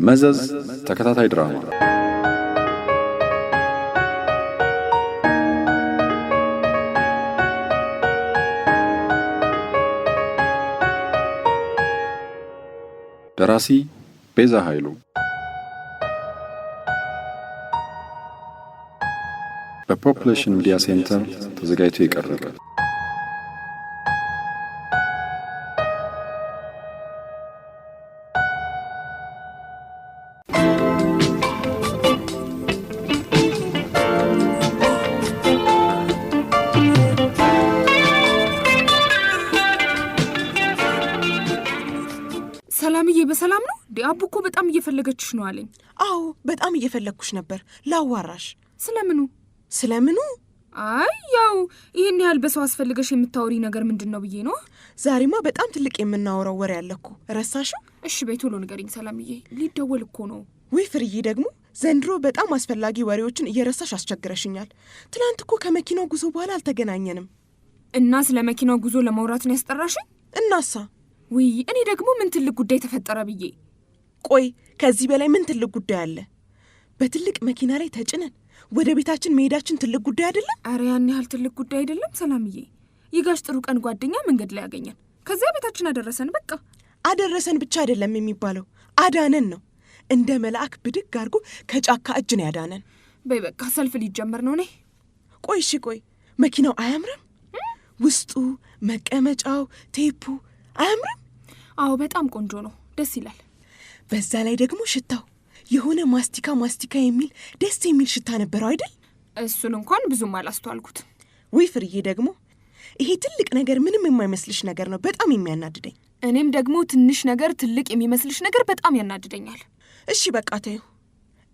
መዘዝ ተከታታይ ድራማ ደራሲ ቤዛ ኃይሉ በፖፑሌሽን ሚዲያ ሴንተር ተዘጋጅቶ የቀረበ ሰላምዬ በሰላም ነው? አቡኮ በጣም እየፈለገችሽ ነው አለኝ። አዎ በጣም እየፈለግኩሽ ነበር ላዋራሽ። ስለምኑ? አይ ያው ይሄን ያህል በሰው አስፈልገሽ የምታወሪ ነገር ምንድነው ብዬ ነው። ዛሬማ በጣም ትልቅ የምናወራው ወሬ አለኩ። ረሳሽው? እሺ በይ ቶሎ ንገሪኝ ሰላምዬ፣ ሊደወል እኮ ነው። ወይ ፍርዬ ደግሞ ዘንድሮ በጣም አስፈላጊ ወሬዎችን እየረሳሽ አስቸግረሽኛል። ትናንት እኮ ከመኪናው ጉዞ በኋላ አልተገናኘንም። እና ስለ መኪናው ጉዞ ለማውራት ነው ያስጠራሽኝ? እናሳ ወይ እኔ ደግሞ ምን ትልቅ ጉዳይ ተፈጠረ ብዬ። ቆይ ከዚህ በላይ ምን ትልቅ ጉዳይ አለ? በትልቅ መኪና ላይ ተጭነን ወደ ቤታችን መሄዳችን ትልቅ ጉዳይ አይደለም? አረ ያን ያህል ትልቅ ጉዳይ አይደለም ሰላምዬ። የጋሽ ጥሩ ቀን ጓደኛ መንገድ ላይ ያገኘን፣ ከዚያ ቤታችን አደረሰን። በቃ አደረሰን ብቻ አይደለም የሚባለው፣ አዳነን ነው። እንደ መልአክ ብድግ አድርጎ ከጫካ እጅ ነው ያዳነን። በይ በቃ ሰልፍ ሊጀመር ነው። ነይ። ቆይ መኪናው አያምርም? ውስጡ መቀመጫው፣ ቴፑ አያምርም? አዎ በጣም ቆንጆ ነው፣ ደስ ይላል። በዛ ላይ ደግሞ ሽታው የሆነ ማስቲካ የሚል ደስ የሚል ሽታ ነበረው አይደል? እሱን እንኳን ብዙም አላስተዋልኩት። ወይ ፍርዬ ደግሞ ይሄ ትልቅ ነገር ምንም የማይመስልሽ ነገር ነው በጣም የሚያናድደኝ። እኔም ደግሞ ትንሽ ነገር ትልቅ የሚመስልሽ ነገር በጣም ያናድደኛል። እሺ በቃ ተይው።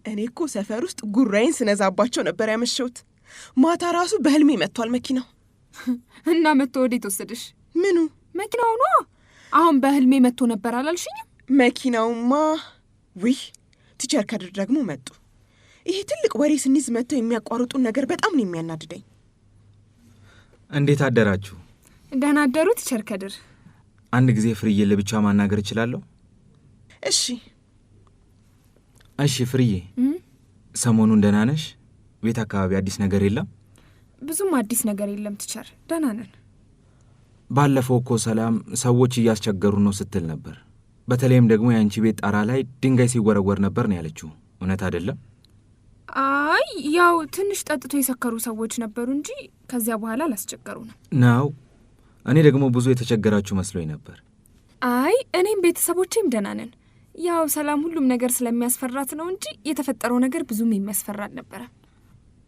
እኔ እኮ ሰፈር ውስጥ ጉራዬን ስነዛባቸው ነበር ያመሸሁት። ማታ ራሱ በህልሜ መጥቷል መኪናው። እና መጥቶ ወዴት ወሰደሽ? ምኑ? መኪናው ነው። አሁን በህልሜ መጥቶ ነበር አላልሽኝም? መኪናውማ ውይ ቲቸር ከድር ደግሞ መጡ። ይሄ ትልቅ ወሬ ስንይዝ መጥተው የሚያቋርጡን ነገር በጣም ነው የሚያናድደኝ። እንዴት አደራችሁ? ደህና አደሩ ቲቸር ከድር። አንድ ጊዜ ፍርዬ ለብቻ ማናገር እችላለሁ? እሺ ፍርዬ፣ ሰሞኑን ደህና ነሽ? ቤት አካባቢ አዲስ ነገር የለም? ብዙም አዲስ ነገር የለም ቲቸር፣ ደህና ነን። ባለፈው እኮ ሰላም ሰዎች እያስቸገሩ ነው ስትል ነበር። በተለይም ደግሞ የአንቺ ቤት ጣራ ላይ ድንጋይ ሲወረወር ነበር ነው ያለችው። እውነት አይደለም? አይ ያው ትንሽ ጠጥቶ የሰከሩ ሰዎች ነበሩ እንጂ ከዚያ በኋላ አላስቸገሩንም ነው። እኔ ደግሞ ብዙ የተቸገራችሁ መስሎኝ ነበር። አይ እኔም ቤተሰቦቼም ደህና ነን። ያው ሰላም ሁሉም ነገር ስለሚያስፈራት ነው እንጂ የተፈጠረው ነገር ብዙም የሚያስፈራ አልነበረም።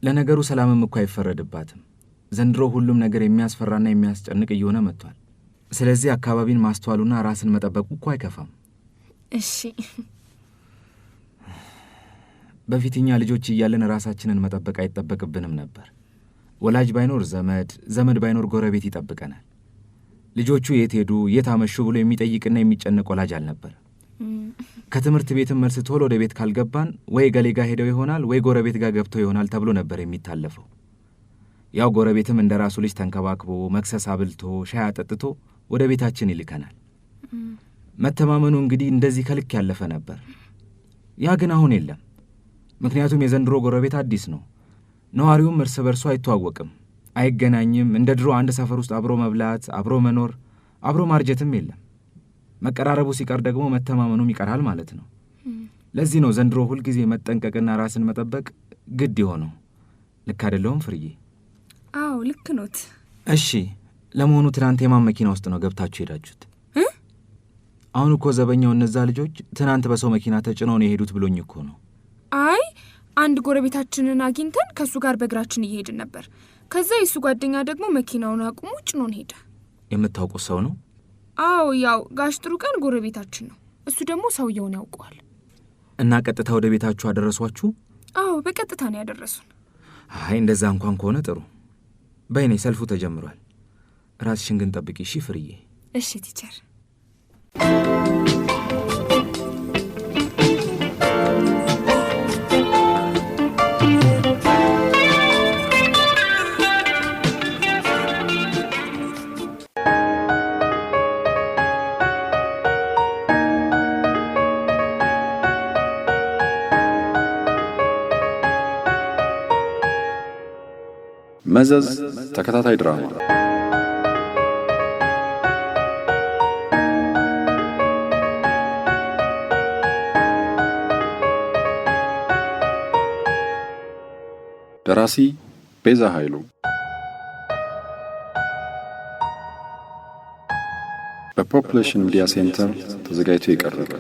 ለነገሩ ሰላምም እኮ አይፈረድባትም። ዘንድሮ ሁሉም ነገር የሚያስፈራና የሚያስጨንቅ እየሆነ መጥቷል። ስለዚህ አካባቢን ማስተዋሉና ራስን መጠበቁ እኮ አይከፋም። እሺ በፊትኛ ልጆች እያለን ራሳችንን መጠበቅ አይጠበቅብንም ነበር። ወላጅ ባይኖር ዘመድ ባይኖር ጎረቤት ይጠብቀናል። ልጆቹ የት ሄዱ የት አመሹ ብሎ የሚጠይቅና የሚጨነቅ ወላጅ አልነበር። ከትምህርት ቤትም መልስ ቶሎ ወደ ቤት ካልገባን ወይ ገሌ ጋር ሄደው ይሆናል ወይ ጎረቤት ጋር ገብተው ይሆናል ተብሎ ነበር የሚታለፈው። ያው ጎረቤትም እንደ ራሱ ልጅ ተንከባክቦ መክሰስ አብልቶ ሻይ አጠጥቶ ወደ ቤታችን ይልከናል። መተማመኑ እንግዲህ እንደዚህ ከልክ ያለፈ ነበር። ያ ግን አሁን የለም። ምክንያቱም የዘንድሮ ጎረቤት አዲስ ነው። ነዋሪውም እርስ በርሱ አይተዋወቅም፣ አይገናኝም። እንደ ድሮ አንድ ሰፈር ውስጥ አብሮ መብላት፣ አብሮ መኖር፣ አብሮ ማርጀትም የለም። መቀራረቡ ሲቀር ደግሞ መተማመኑም ይቀራል ማለት ነው። ለዚህ ነው ዘንድሮ ሁልጊዜ መጠንቀቅና ራስን መጠበቅ ግድ የሆነው። ልክ አይደለሁም ፍርዬ? አዎ ልክ ኖት። እሺ ለመሆኑ ትናንት የማን መኪና ውስጥ ነው ገብታችሁ ሄዳችሁት? አሁን እኮ ዘበኛው እነዛ ልጆች ትናንት በሰው መኪና ተጭነው ነው የሄዱት ብሎኝ እኮ ነው። አይ አንድ ጎረቤታችንን አግኝተን ከሱ ጋር በእግራችን እየሄድን ነበር። ከዛ የሱ ጓደኛ ደግሞ መኪናውን አቁሞ ጭኖን ሄደ። የምታውቁት ሰው ነው? አዎ ያው ጋሽ ጥሩ ቀን ጎረቤታችን ነው። እሱ ደግሞ ሰውየውን ያውቀዋል። እና ቀጥታ ወደ ቤታችሁ አደረሷችሁ? አዎ በቀጥታ ነው ያደረሱን። አይ እንደዛ እንኳን ከሆነ ጥሩ። በእኔ ሰልፉ ተጀምሯል። ራስሽን ግን ጠብቂ እሺ ፍርዬ? እሺ ቲቸር። መዘዝ ተከታታይ ድራማ ደራሲ ቤዛ ኃይሉ በፖፑሌሽን ሚዲያ ሴንተር ተዘጋጅቶ የቀረበ